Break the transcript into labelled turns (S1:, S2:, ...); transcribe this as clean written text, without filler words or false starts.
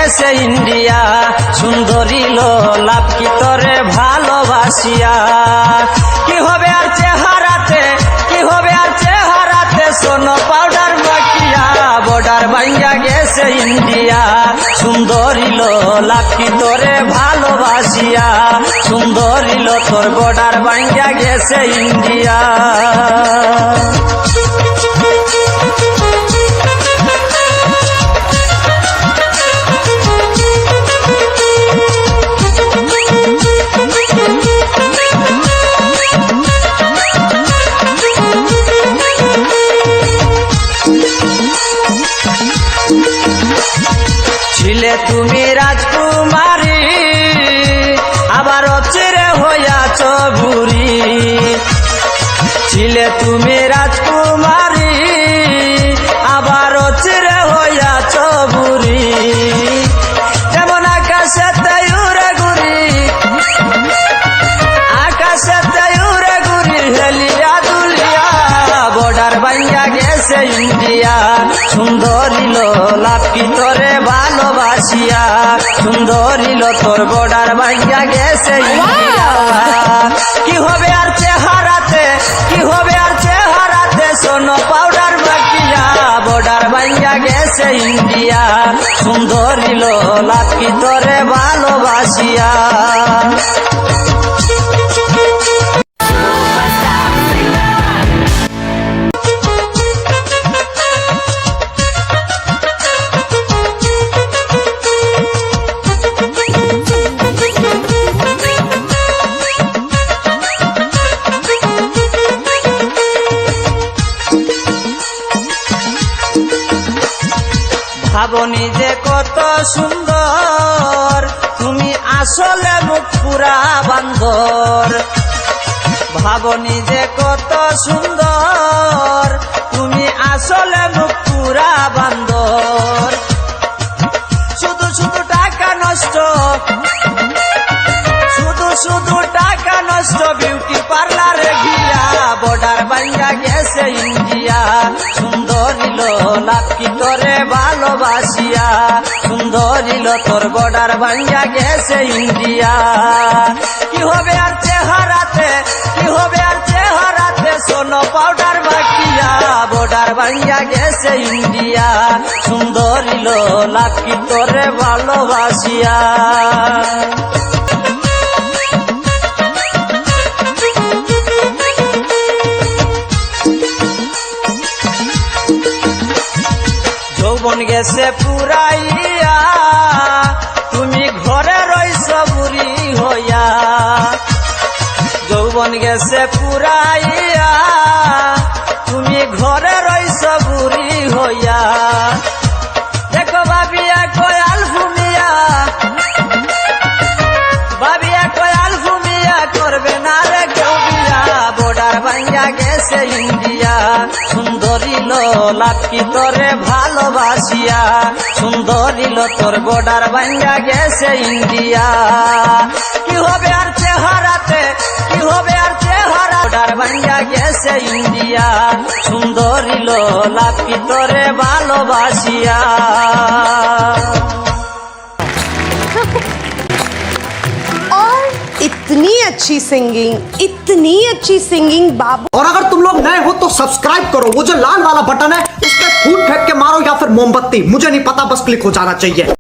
S1: গেছে ইন্ডিয়া, সুন্দরী লাভ কি তোরে ভালোবাসিয়া। কি হবে আর চেহারাতে, কি হবে আর চেহারাতে, সোনো পাউডার মাখিয়া, বর্ডার ভাঙ্গা গেছে ইন্ডিয়া, সুন্দরী লাভ কি তোরে ভালোবাসিয়া, সুন্দরী তোর বর্ডার ভাঙ্গা গেছে ইন্ডিয়া। ছিলে তুমি রাজকুমারী, আবার চিরে হইয়াছ বুড়ি। ছিলে তুমি রাজকুমারী, আবার চিরে হইয়াছ বুড়ি। যেমন আকাশেতে উড়ে ঘুরি, আকাশেতে উড়ে ঘুরি, হেলিয়া দুলিয়া, বর্ডার ভাঙ্গা গেছে ইন্ডিয়া, সুন্দরী লাভ কি তোরে ভালোবাসিয়া, সুন্দরী তোর বর্ডার ভাঙ্গা গেছে ইন্ডিয়া। কি হবে আর চেহারাতে, কি হবে আর চেহারাতে, সোনো পাউডার মাখিয়া, বর্ডার ভাঙ্গা গেছে ইন্ডিয়া, সুন্দরী লাভ কি তোরে ভালোবাসিয়া। ভাবনি যে কত সুন্দর, তুমি আসলে মুখ পুরা বান্দর। ভাবনি যে কত সুন্দর, তুমি আসলে মুখ পুরা বান্দর। শুধু শুধু টাকা নষ্ট, শুধু শুধু টাকা নষ্ট, বিউটি পার্লারে গিয়া, বর্ডার ভাঙ্গা গেছে ইন্ডিয়া, সুন্দরী লাভ কি তোরে ভালোবাসিয়া, সুন্দরী তোর বর্ডার ভাঙ্গা গেছে ইন্ডিয়া। কি হবে আর চেহারাতে, কি হবে আর চেহারাতে, সোনো পাউডার মাখিয়া, বর্ডার ভাঙ্গা গেছে ইন্ডিয়া, সুন্দরী লাভ কি তোরে ভালোবাসিয়া। যৌবন গেছে পুরাইয়া, তুমি ঘরে রইছ বুড়ি হইয়া। যৌবন গেছে পুরাইয়া, তুমি ঘরে রইছ বুড়ি হইয়া। দেখো ভাবিয়া কয়াল ঘুমিয়া, ভাবিয়া কয়াল ঘুমিয়া, করবে না রে কেউ বিয়া, বর্ডার ভাঙ্গা গেছে ইন্ডিয়া, সুন্দরী লাভ কি তোরে ভালোবাসিয়া, সুন্দরী তোর বর্ডার ভাঙ্গা গেছে ইন্ডিয়া। কি হবে আর চেহারাতে, কি হবে আর চেহারা, বর্ডার ভাঙ্গা গেছে ইন্ডিয়া, সুন্দরী লাভ কি তোরে ভালোবাসিয়া।
S2: इतनी अच्छी सिंगिंग, इतनी अच्छी सिंगिंग बाबू।
S3: और अगर तुम लोग नए हो तो सब्सक्राइब करो, वो जो लाल वाला बटन है उस पर फूट फेंक के मारो या फिर मोमबत्ती, मुझे नहीं पता, बस क्लिक हो जाना चाहिए।